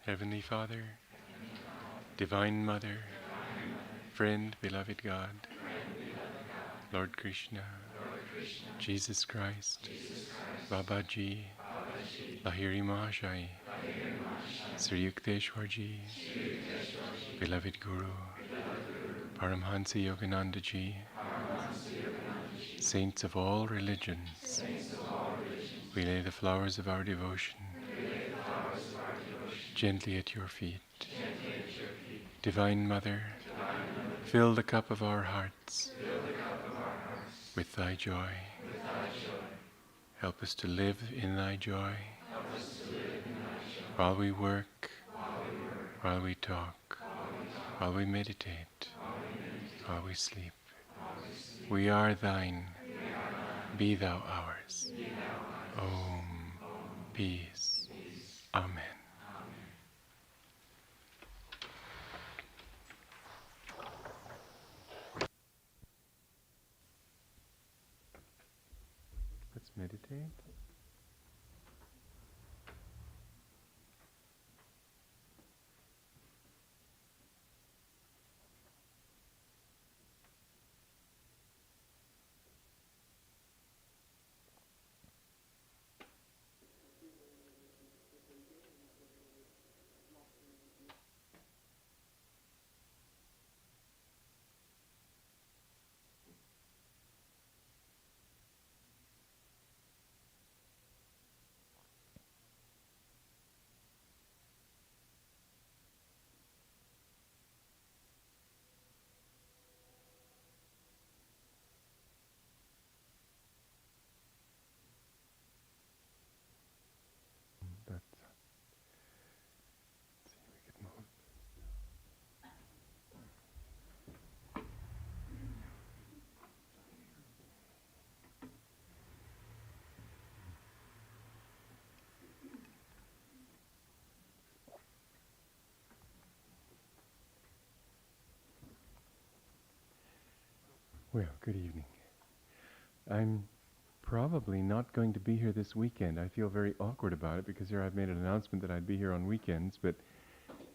Heavenly Father, Divine Mother, Friend, Beloved God, Lord Krishna, Jesus Christ, Babaji, Lahiri Mahashai, Sri Yukteswarji, Beloved Guru, Paramhansa Yogananda Ji, Saints of all religions, we lay the flowers of our devotion gently at your feet. Divine Mother, fill the cup of our hearts with thy joy. Help us to live in thy joy while we work, while we talk, while we meditate, while we sleep. We are thine, be thou ours. Om, peace, Amen. Let's meditate. Let's see if we can move. Well, good evening. I'm probably not going to be here this weekend. I feel very awkward about it because here I've made an announcement that I'd be here on weekends, but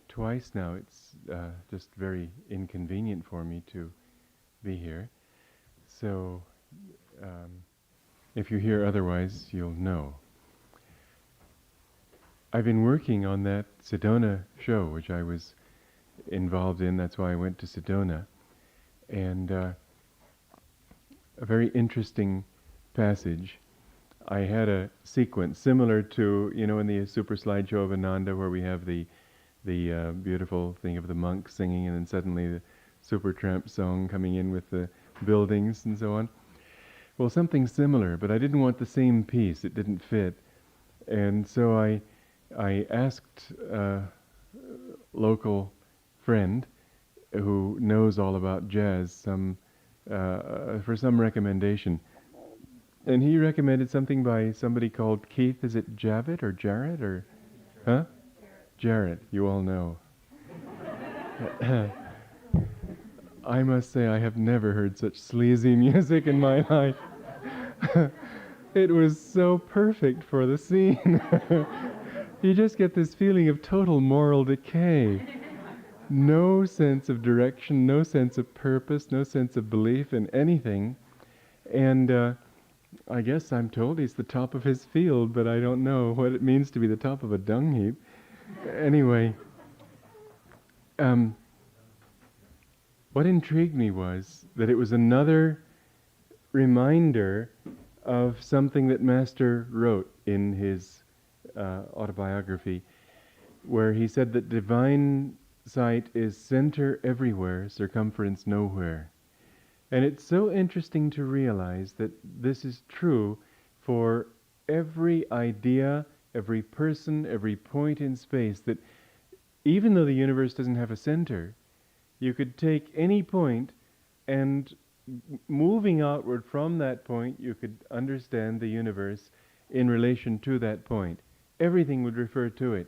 twice now it's just very inconvenient for me to be here. So if you hear otherwise, you'll know. I've been working on that Sedona show, which I was involved in. That's why I went to Sedona. And a very interesting passage. I had a sequence similar to, in the super slideshow of Ananda, where we have the beautiful thing of the monk singing, and then suddenly the Supertramp song coming in with the buildings and so on. Well, something similar, but I didn't want the same piece. It didn't fit. And so I asked a local friend who knows all about jazz for some recommendation. And he recommended something by somebody called Keith. Is it Jarrett or Jarrett or, huh? Jarrett. You all know. I must say I have never heard such sleazy music in my life. It was so perfect for the scene. You just get this feeling of total moral decay. No sense of direction, no sense of purpose, no sense of belief in anything. And I guess I'm told he's the top of his field, but I don't know what it means to be the top of a dung heap. Anyway, what intrigued me was that it was another reminder of something that Master wrote in his autobiography, where he said that divine sight is center everywhere, circumference nowhere. And it's so interesting to realize that this is true for every idea, every person, every point in space, that even though the universe doesn't have a center, you could take any point and moving outward from that point, you could understand the universe in relation to that point. Everything would refer to it.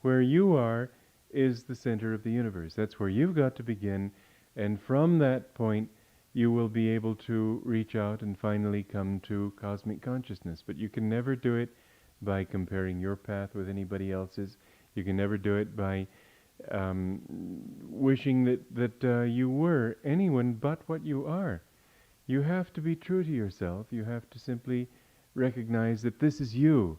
Where you are is the center of the universe. That's where you've got to begin, and from that point you will be able to reach out and finally come to cosmic consciousness. But you can never do it by comparing your path with anybody else's. You can never do it by wishing that you were anyone but what you are. You have to be true to yourself. You have to simply recognize that this is you,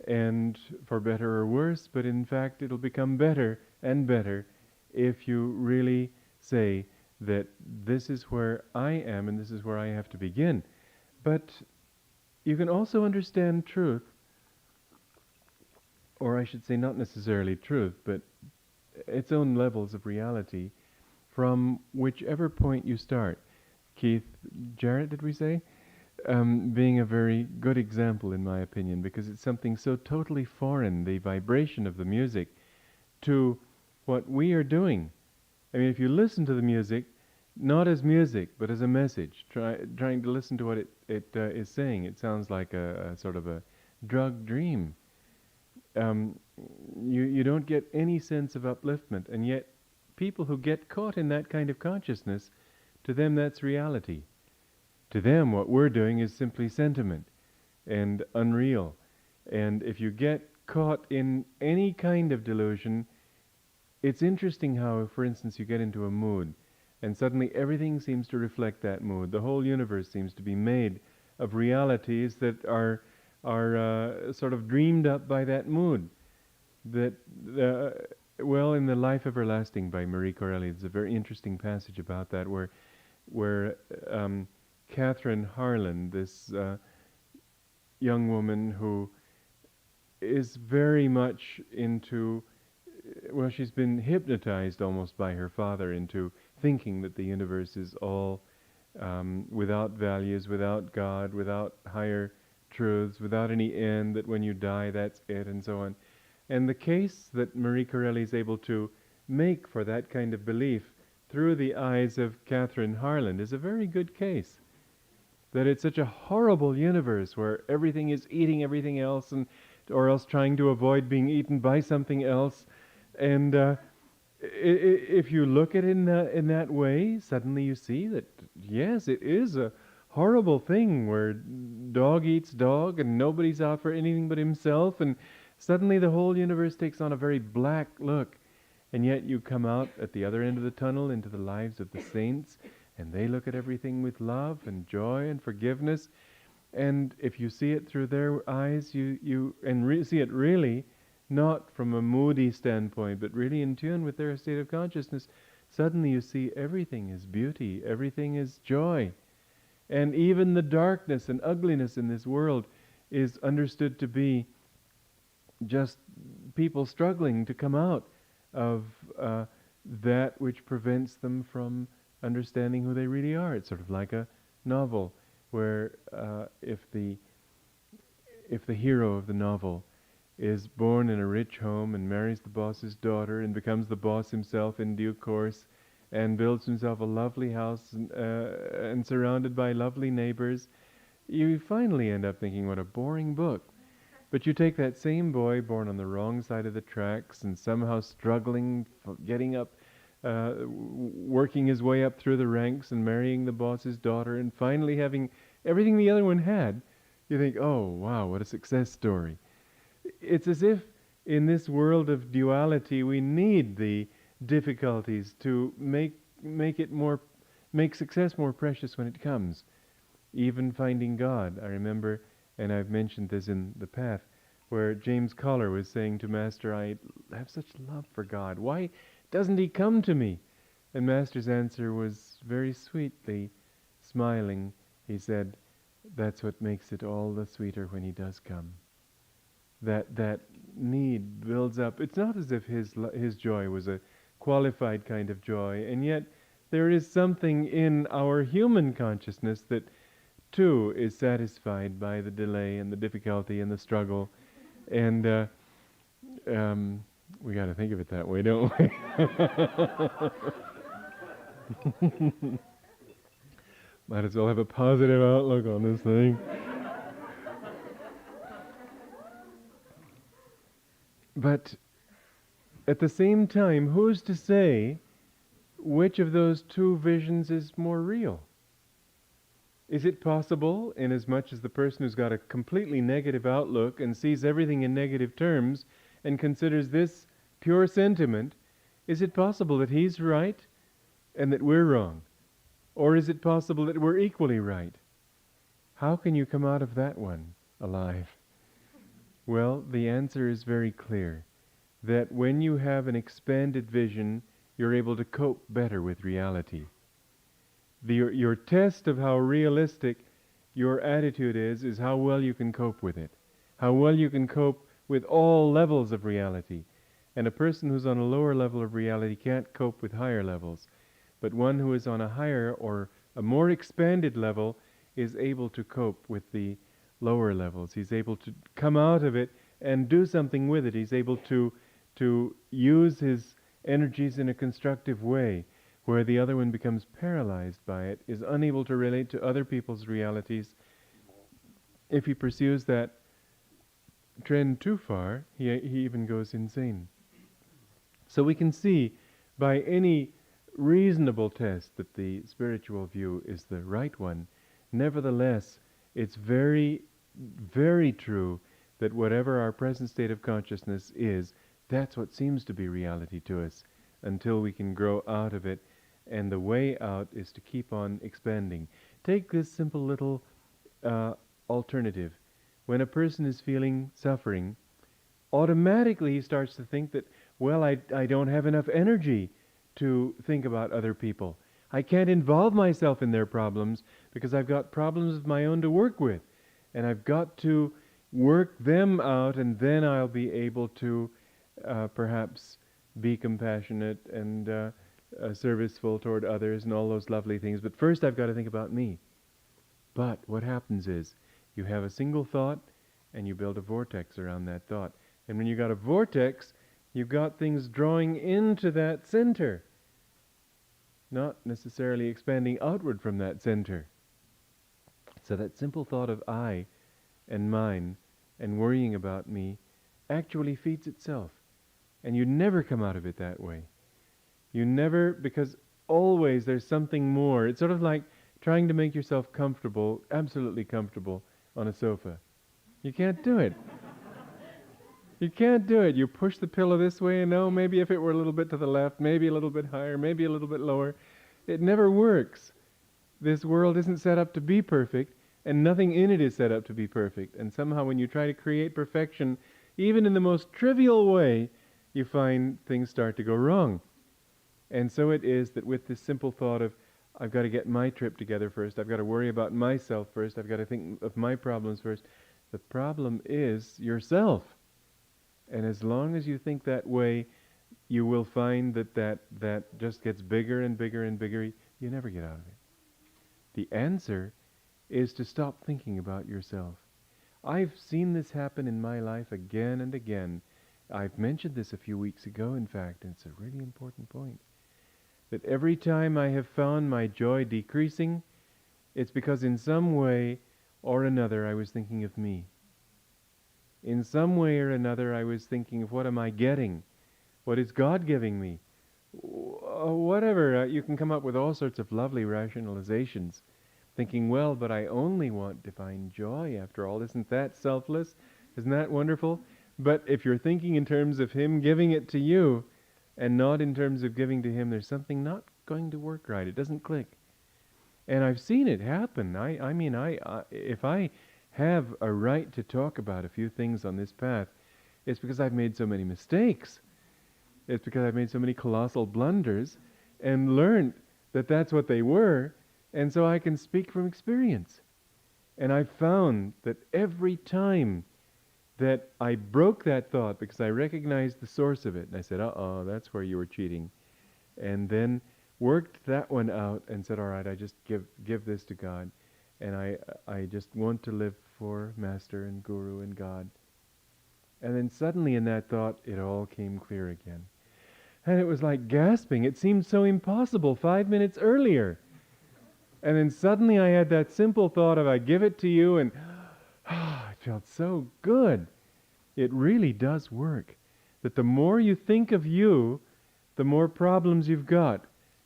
and for better or worse, but in fact it'll become better and better if you really say that this is where I am and this is where I have to begin. But you can also understand truth, or I should say not necessarily truth, but its own levels of reality from whichever point you start. Keith Jarrett, did we say? Being a very good example, in my opinion, because it's something so totally foreign, the vibration of the music, to what we are doing. I mean, if you listen to the music, not as music, but as a message, trying to listen to what it is saying, it sounds like a sort of a drug dream. Um, you don't get any sense of upliftment, and yet people who get caught in that kind of consciousness, to them that's reality. To them, what we're doing is simply sentiment and unreal. And if you get caught in any kind of delusion, it's interesting how, for instance, you get into a mood, and suddenly everything seems to reflect that mood. The whole universe seems to be made of realities that are sort of dreamed up by that mood. That well, in The Life Everlasting by Marie Corelli, there's a very interesting passage about that, where Catherine Harlan, this young woman who is very much into, well, she's been hypnotized almost by her father into thinking that the universe is all without values, without God, without higher truths, without any end, that when you die, that's it, and so on. And the case that Marie Corelli is able to make for that kind of belief through the eyes of Catherine Harlan is a very good case. That it's such a horrible universe where everything is eating everything else, and or else trying to avoid being eaten by something else. And if you look at it in that way, suddenly you see that, yes, it is a horrible thing where dog eats dog and nobody's out for anything but himself, and suddenly the whole universe takes on a very black look. And yet you come out at the other end of the tunnel into the lives of the saints, and they look at everything with love and joy and forgiveness. And if you see it through their eyes, you see it really not from a moody standpoint, but really in tune with their state of consciousness, suddenly you see everything is beauty, everything is joy. And even the darkness and ugliness in this world is understood to be just people struggling to come out of that which prevents them from understanding who they really are. It's sort of like a novel where if the hero of the novel is born in a rich home and marries the boss's daughter and becomes the boss himself in due course and builds himself a lovely house and surrounded by lovely neighbors, you finally end up thinking, what a boring book. But you take that same boy born on the wrong side of the tracks and somehow struggling, getting up, working his way up through the ranks and marrying the boss's daughter and finally having everything the other one had, you think, oh, wow, what a success story. It's as if in this world of duality we need the difficulties to make success more precious when it comes. Even finding God. I remember, and I've mentioned this in the path, where James Collar was saying to Master, I have such love for God. Why doesn't he come to me? And Master's answer was very sweetly smiling. He said, that's what makes it all the sweeter when he does come. That need builds up. It's not as if his joy was a qualified kind of joy, and yet there is something in our human consciousness that too is satisfied by the delay and the difficulty and the struggle. And we got to think of it that way, don't we? Might as well have a positive outlook on this thing. But at the same time, who's to say which of those two visions is more real? Is it possible, inasmuch as the person who's got a completely negative outlook and sees everything in negative terms and considers this pure sentiment, is it possible that he's right and that we're wrong? Or is it possible that we're equally right? How can you come out of that one alive? Well, the answer is very clear. That when you have an expanded vision, you're able to cope better with reality. Your test of how realistic your attitude is how well you can cope with it. How well you can cope with all levels of reality. And a person who's on a lower level of reality can't cope with higher levels. But one who is on a higher or a more expanded level is able to cope with the lower levels. He's able to come out of it and do something with it. He's able to use his energies in a constructive way, where the other one becomes paralyzed by it, is unable to relate to other people's realities. If he pursues that trend too far, he even goes insane. So we can see by any reasonable test that the spiritual view is the right one. Nevertheless, it's very, very true that whatever our present state of consciousness is, that's what seems to be reality to us until we can grow out of it. And the way out is to keep on expanding. Take this simple little alternative. When a person is feeling suffering, automatically he starts to think that, well, I don't have enough energy to think about other people. I can't involve myself in their problems because I've got problems of my own to work with. And I've got to work them out, and then I'll be able to perhaps be compassionate and serviceful toward others and all those lovely things. But first I've got to think about me. But what happens is you have a single thought and you build a vortex around that thought. And when you've got a vortex, you've got things drawing into that center, not necessarily expanding outward from that center. So that simple thought of I and mine and worrying about me actually feeds itself. And you never come out of it that way. You never, because always there's something more. It's sort of like trying to make yourself comfortable, absolutely comfortable, on a sofa. You can't do it. You can't do it. You push the pillow this way, and no, maybe if it were a little bit to the left, maybe a little bit higher, maybe a little bit lower. It never works. This world isn't set up to be perfect, and nothing in it is set up to be perfect. And somehow when you try to create perfection, even in the most trivial way, you find things start to go wrong. And so it is that with this simple thought of, I've got to get my trip together first, I've got to worry about myself first, I've got to think of my problems first. The problem is yourself. And as long as you think that way, you will find that just gets bigger and bigger and bigger. You never get out of it. The answer is to stop thinking about yourself. I've seen this happen in my life again and again. I've mentioned this a few weeks ago, in fact, and it's a really important point. That every time I have found my joy decreasing, it's because in some way or another I was thinking of me. In some way or another I was thinking of what am I getting? What is God giving me? Whatever. You can come up with all sorts of lovely rationalizations. Thinking, well, but I only want to find joy after all. Isn't that selfless? Isn't that wonderful? But if you're thinking in terms of Him giving it to you and not in terms of giving to Him, there's something not going to work right. It doesn't click. And I've seen it happen. I mean, if I have a right to talk about a few things on this path, it's because I've made so many mistakes. It's because I've made so many colossal blunders and learned that that's what they were, and so I can speak from experience. And I found that every time that I broke that thought because I recognized the source of it, and I said, that's where you were cheating, and then worked that one out and said, all right, I just give this to God, and I just want to live for Master and Guru and God. And then suddenly in that thought, it all came clear again. And it was like gasping. It seemed so impossible 5 minutes earlier. And then suddenly I had that simple thought of, I give it to you, and it felt so good. It really does work. That the more you think of you, the more problems you've got.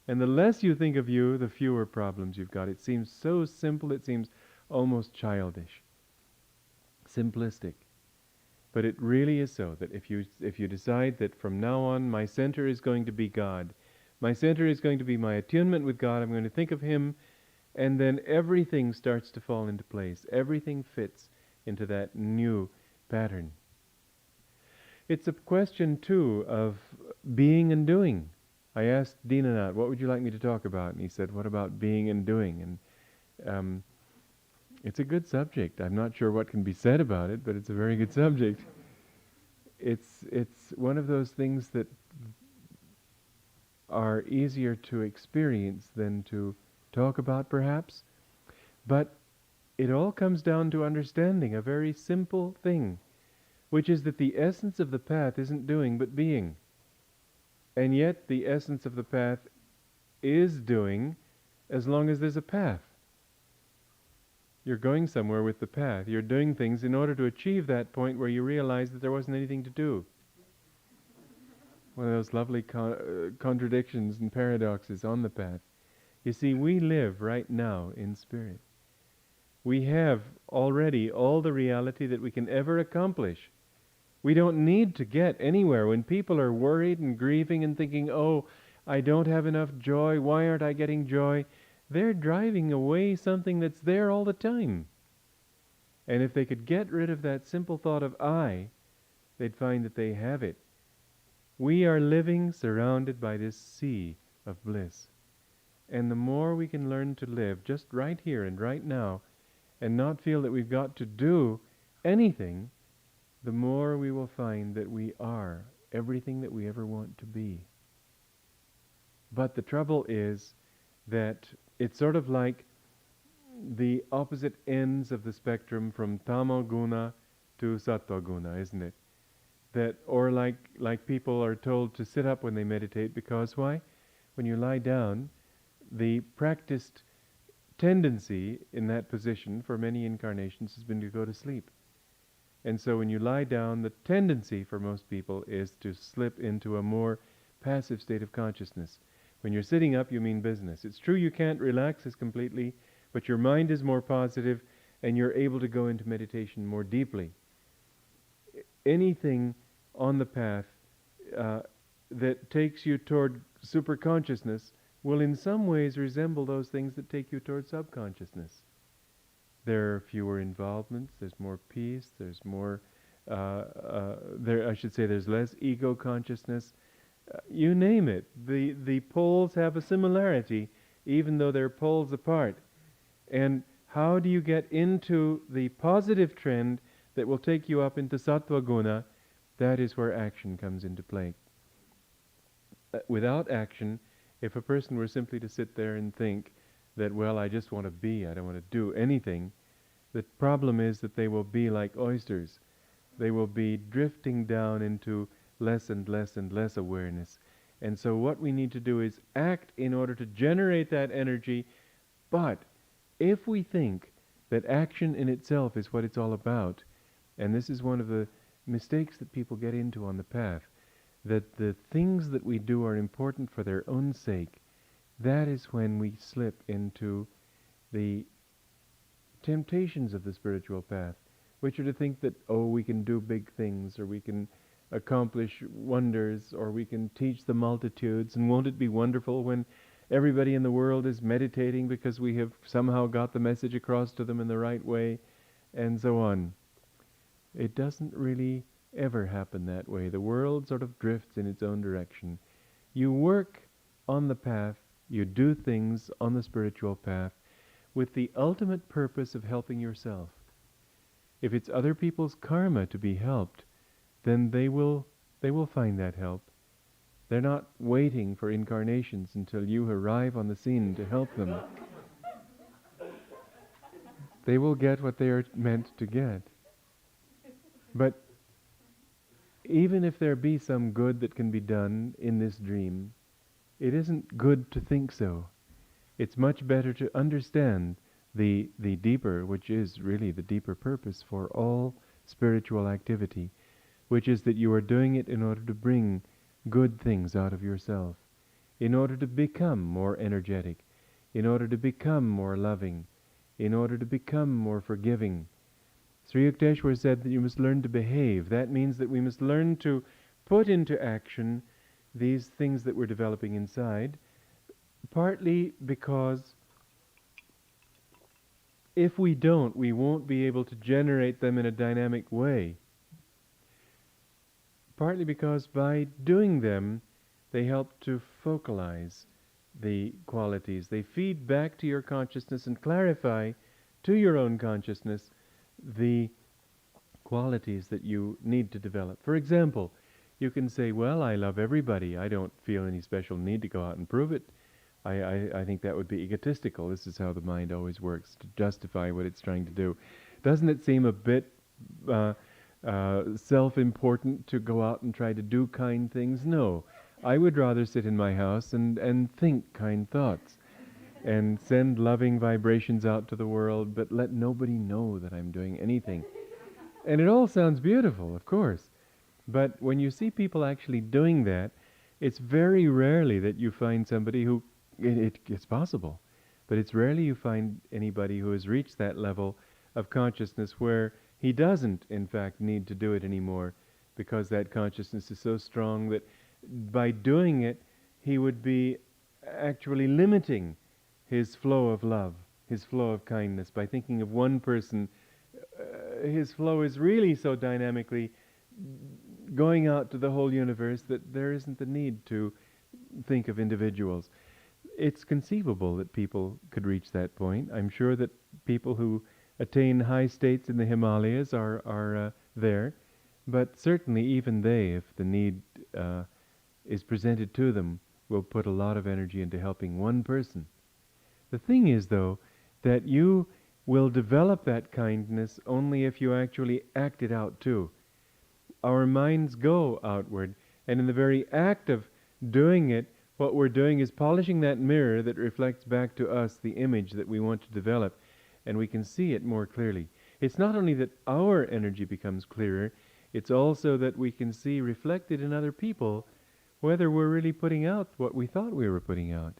And the less you think of you, the fewer problems you've got. It seems so simple, it seems almost childish. Simplistic. But it really is so that if you decide that from now on my center is going to be God, my center is going to be my attunement with God, I'm going to think of Him, and then everything starts to fall into place. Everything fits into that new pattern. It's a question, too, of being and doing. I asked Dinanath, what would you like me to talk about? And he said, what about being and doing? And it's a good subject. I'm not sure what can be said about it, but it's a very good subject. It's one of those things that are easier to experience than to talk about, perhaps. But it all comes down to understanding a very simple thing, which is that the essence of the path isn't doing but being. And yet the essence of the path is doing as long as there's a path. You're going somewhere with the path. You're doing things in order to achieve that point where you realize that there wasn't anything to do. One of those lovely contradictions and paradoxes on the path. You see, we live right now in spirit. We have already all the reality that we can ever accomplish. We don't need to get anywhere. When people are worried and grieving and thinking, oh, I don't have enough joy, why aren't I getting joy? They're driving away something that's there all the time. And if they could get rid of that simple thought of I, they'd find that they have it. We are living surrounded by this sea of bliss. And the more we can learn to live just right here and right now, and not feel that we've got to do anything, the more we will find that we are everything that we ever want to be. But the trouble is that it's sort of like the opposite ends of the spectrum from tamoguna to sattva-guna, isn't it? That, or like people are told to sit up when they meditate, because why? When you lie down, the practiced tendency in that position for many incarnations has been to go to sleep. And so when you lie down, the tendency for most people is to slip into a more passive state of consciousness. When you're sitting up, you mean business. It's true you can't relax as completely, but your mind is more positive and you're able to go into meditation more deeply. Anything on the path that takes you toward superconsciousness will in some ways resemble those things that take you toward subconsciousness. There are fewer involvements, there's more peace, there's more, there's less ego consciousness. You name it. The poles have a similarity, even though they're poles apart. And how do you get into the positive trend that will take you up into sattva guna? That is where action comes into play. Without action, if a person were simply to sit there and think that, well, I just want to be, I don't want to do anything, the problem is that they will be like oysters. They will be drifting down into less and less and less awareness. And so what we need to do is act in order to generate that energy. But if we think that action in itself is what it's all about, and this is one of the mistakes that people get into on the path, that the things that we do are important for their own sake, that is when we slip into the temptations of the spiritual path, which are to think that, oh, we can do big things, or we can accomplish wonders, or we can teach the multitudes, and won't it be wonderful when everybody in the world is meditating because we have somehow got the message across to them in the right way, and so on. It doesn't really ever happen that way. The world sort of drifts in its own direction. You work on the path, you do things on the spiritual path with the ultimate purpose of helping yourself. If it's other people's karma to be helped, then they will find that help. They're not waiting for incarnations until you arrive on the scene to help them. They will get what they are meant to get. But even if there be some good that can be done in this dream, it isn't good to think so. It's much better to understand the deeper, which is really the deeper purpose for all spiritual activity, which is that you are doing it in order to bring good things out of yourself, in order to become more energetic, in order to become more loving, in order to become more forgiving. Sri Yukteswar said that you must learn to behave. That means that we must learn to put into action these things that we're developing inside, partly because if we don't, we won't be able to generate them in a dynamic way. Partly because by doing them, they help to focalize the qualities. They feed back to your consciousness and clarify to your own consciousness the qualities that you need to develop. For example, you can say, well, I love everybody. I don't feel any special need to go out and prove it. I think that would be egotistical. This is how the mind always works, to justify what it's trying to do. Doesn't it seem a bit self-important to go out and try to do kind things? No. I would rather sit in my house and think kind thoughts and send loving vibrations out to the world, but let nobody know that I'm doing anything. And it all sounds beautiful, of course. But when you see people actually doing that, it's very rarely that you find somebody who, it's possible, but it's rarely you find anybody who has reached that level of consciousness where he doesn't, in fact, need to do it anymore, because that consciousness is so strong that by doing it, he would be actually limiting his flow of love, his flow of kindness. By thinking of one person, his flow is really so dynamically going out to the whole universe that there isn't the need to think of individuals. It's conceivable that people could reach that point. I'm sure that people who attain high states in the Himalayas are there, but certainly even they, if the need is presented to them, will put a lot of energy into helping one person. The thing is, though, that you will develop that kindness only if you actually act it out too. Our minds go outward, and in the very act of doing it, what we're doing is polishing that mirror that reflects back to us the image that we want to develop, and we can see it more clearly. It's not only that our energy becomes clearer, it's also that we can see reflected in other people whether we're really putting out what we thought we were putting out.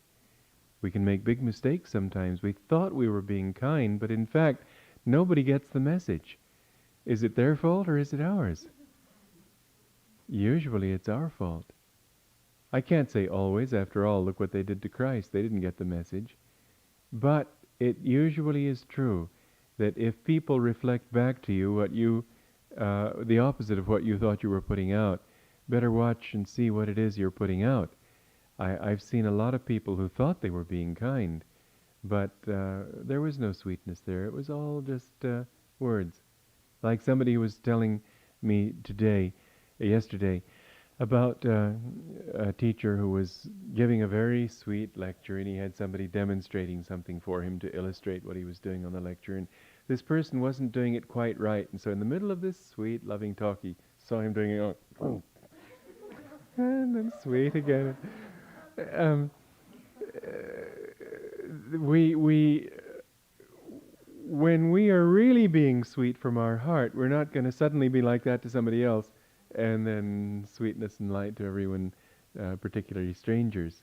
We can make big mistakes sometimes. We thought we were being kind, but in fact, nobody gets the message. Is it their fault or is it ours? Usually it's our fault. I can't say always. After all, look what they did to Christ. They didn't get the message. But it usually is true that if people reflect back to you what you, the opposite of what you thought you were putting out, better watch and see what it is you're putting out. I've seen a lot of people who thought they were being kind, but there was no sweetness there. It was all just words. Like somebody was telling me yesterday, about a teacher who was giving a very sweet lecture, and he had somebody demonstrating something for him to illustrate what he was doing on the lecture, and this person wasn't doing it quite right, and so in the middle of this sweet, loving talk, he saw him doing it, and then sweet again. When we are really being sweet from our heart, we're not going to suddenly be like that to somebody else, and then sweetness and light to everyone, particularly strangers.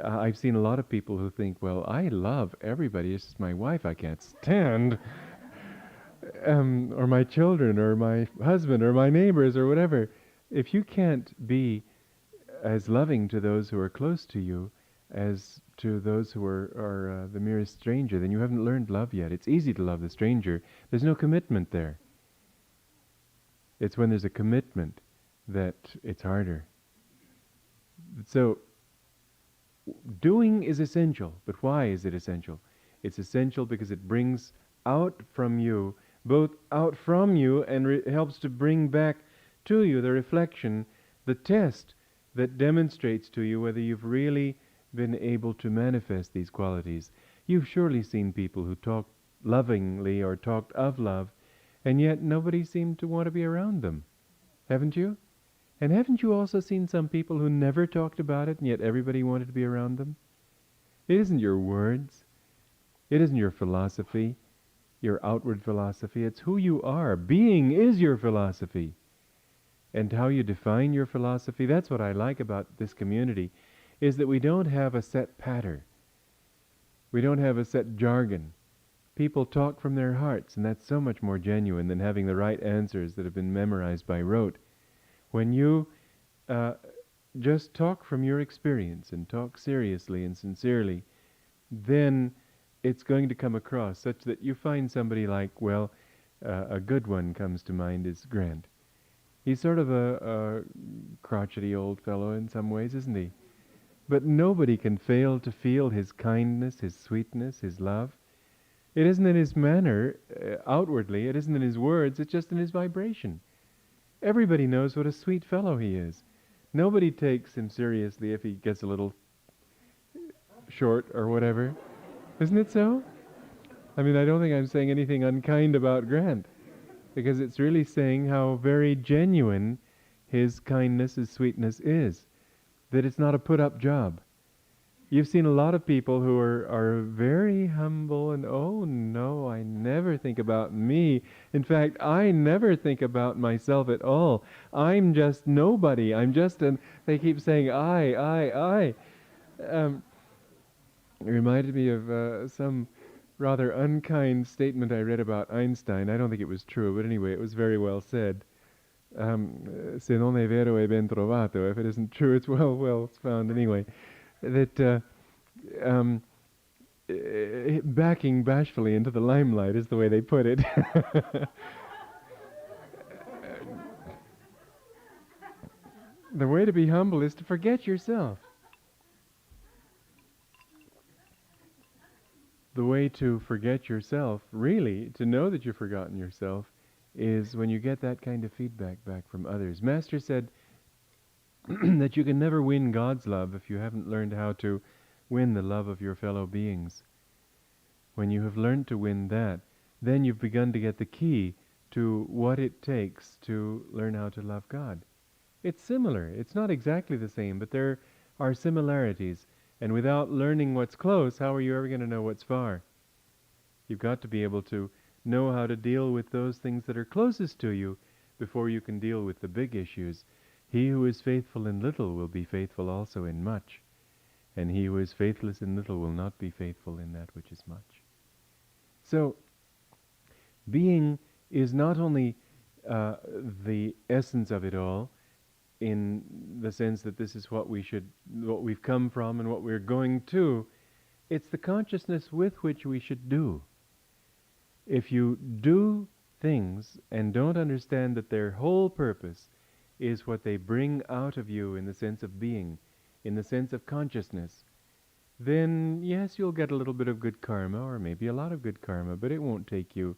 I've seen a lot of people who think, well, I love everybody, it's just my wife I can't stand, or my children, or my husband, or my neighbors, or whatever. If you can't be as loving to those who are close to you as to those who are the merest stranger, then you haven't learned love yet. It's easy to love the stranger. There's no commitment there. It's when there's a commitment that it's harder. So, doing is essential, but why is it essential? It's essential because it brings out from you, both out from you and helps to bring back to you the reflection, the test that demonstrates to you whether you've really been able to manifest these qualities. You've surely seen people who talked lovingly or talked of love, and yet nobody seemed to want to be around them. Haven't you? And haven't you also seen some people who never talked about it, and yet everybody wanted to be around them? It isn't your words. It isn't your philosophy, your outward philosophy. It's who you are. Being is your philosophy. And how you define your philosophy, that's what I like about this community, is that we don't have a set pattern. We don't have a set jargon. people talk from their hearts, and that's so much more genuine than having the right answers that have been memorized by rote. When you uh, just talk from your experience and talk seriously and sincerely, then it's going to come across such that you find somebody like, well, a good one comes to mind is Grant. He's sort of a crotchety old fellow in some ways, isn't he? But nobody can fail to feel his kindness, his sweetness, his love. It isn't in his manner outwardly, it isn't in his words, it's just in his vibration. Everybody knows what a sweet fellow he is. Nobody takes him seriously if he gets a little short or whatever. Isn't it so? I mean, I don't think I'm saying anything unkind about Grant, because it's really saying how very genuine his kindness, his sweetness is. That it's not a put-up job. You've seen a lot of people who are very humble and, oh no, I never think about me. In fact, I never think about myself at all. I'm just nobody. I'm just an, they keep saying I. It reminded me of some rather unkind statement I read about Einstein. I don't think it was true, but anyway, it was very well said. Se non è vero è ben trovato. If it isn't true, it's well found anyway. That backing bashfully into the limelight is the way they put it. The way to be humble is to forget yourself. The way to forget yourself, really, to know that you've forgotten yourself, is when you get that kind of feedback back from others. Master said that you can never win God's love if you haven't learned how to win the love of your fellow beings. When you have learned to win that, then you've begun to get the key to what it takes to learn how to love God. It's similar. It's not exactly the same, but there are similarities. And without learning what's close, how are you ever going to know what's far? You've got to be able to know how to deal with those things that are closest to you before you can deal with the big issues. He who is faithful in little will be faithful also in much, and he who is faithless in little will not be faithful in that which is much. So, being is not only the essence of it all, in the sense that this is what we've come from and what we're going to. It's the consciousness with which we should do. If you do things and don't understand that their whole purpose is what they bring out of you in the sense of being, in the sense of consciousness, then yes, you'll get a little bit of good karma, or maybe a lot of good karma, but it won't take you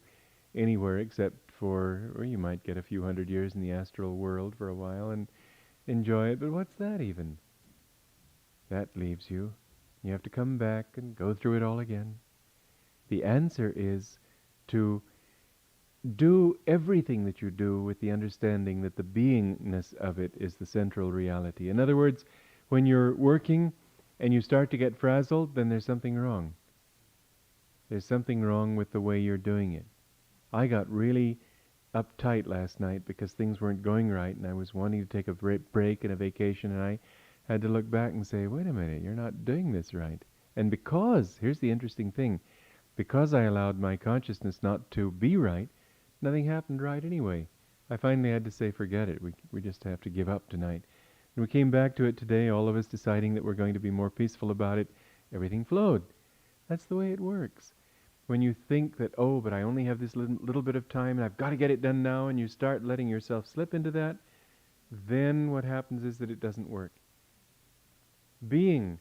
anywhere except for, or you might get a few hundred years in the astral world for a while and enjoy it, but what's that even? That leaves you. You have to come back and go through it all again. The answer is to do everything that you do with the understanding that the beingness of it is the central reality. In other words, when you're working and you start to get frazzled, then there's something wrong. There's something wrong with the way you're doing it. I got really uptight last night because things weren't going right, and I was wanting to take a break and a vacation, and I had to look back and say, wait a minute, you're not doing this right. And because, here's the interesting thing, because I allowed my consciousness not to be right, nothing happened right anyway. I finally had to say, forget it, we just have to give up tonight. And we came back to it today, all of us deciding that we're going to be more peaceful about it. Everything flowed. That's the way it works. When you think that, oh, but I only have this little bit of time and I've got to get it done now, and you start letting yourself slip into that, then what happens is that it doesn't work. Being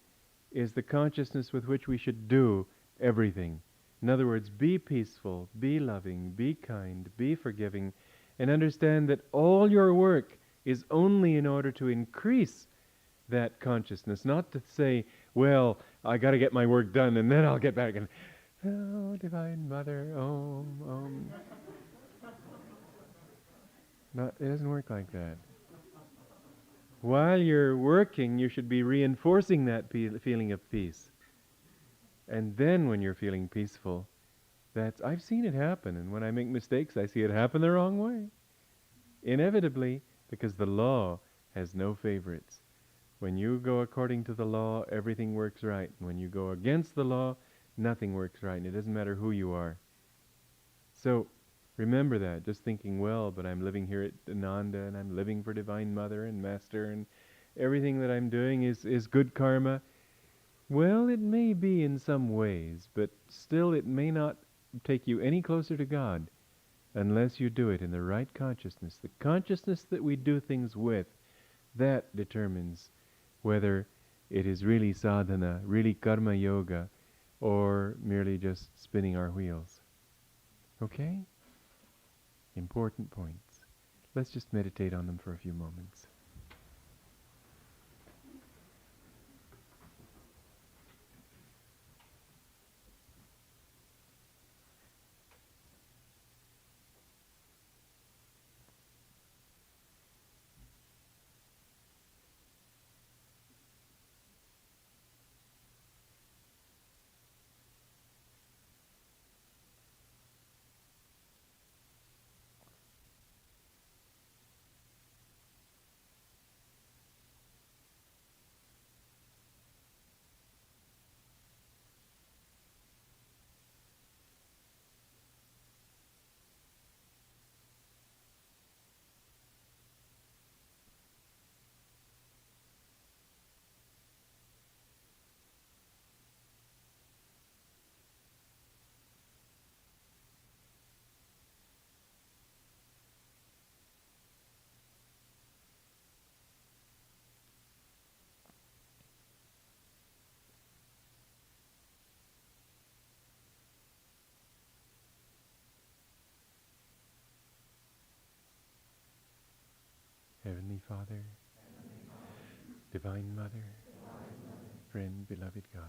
is the consciousness with which we should do everything. In other words, be peaceful, be loving, be kind, be forgiving, and understand that all your work is only in order to increase that consciousness, not to say, well, I got to get my work done and then I'll get back and, oh, Divine Mother, Om. It doesn't work like that. While you're working, you should be reinforcing that feeling of peace. And then when you're feeling peaceful, I've seen it happen, and when I make mistakes, I see it happen the wrong way. Inevitably, because the law has no favorites. When you go according to the law, everything works right. And when you go against the law, nothing works right, and it doesn't matter who you are. So remember that, just thinking, well, but I'm living here at Ananda and I'm living for Divine Mother and Master and everything that I'm doing is good karma. Well, it may be in some ways, but still it may not take you any closer to God unless you do it in the right consciousness. The consciousness that we do things with, that determines whether it is really sadhana, really karma yoga, or merely just spinning our wheels. Okay? Important points. Let's just meditate on them for a few moments. Heavenly Father, Divine Mother, friend, beloved God,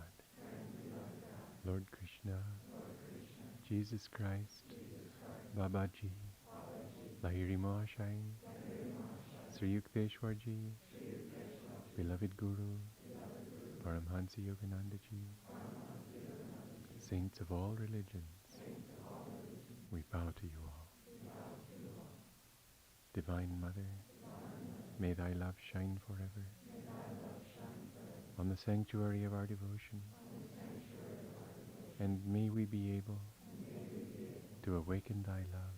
Lord Krishna, Jesus Christ, Babaji, Lahiri Mahashai, Sri Yukteswarji, beloved Guru, Paramhansa Yogananda Ji, saints of all religions, we bow to you all. Divine Mother, may thy love shine forever on the sanctuary of our devotion, and may we be able to awaken thy love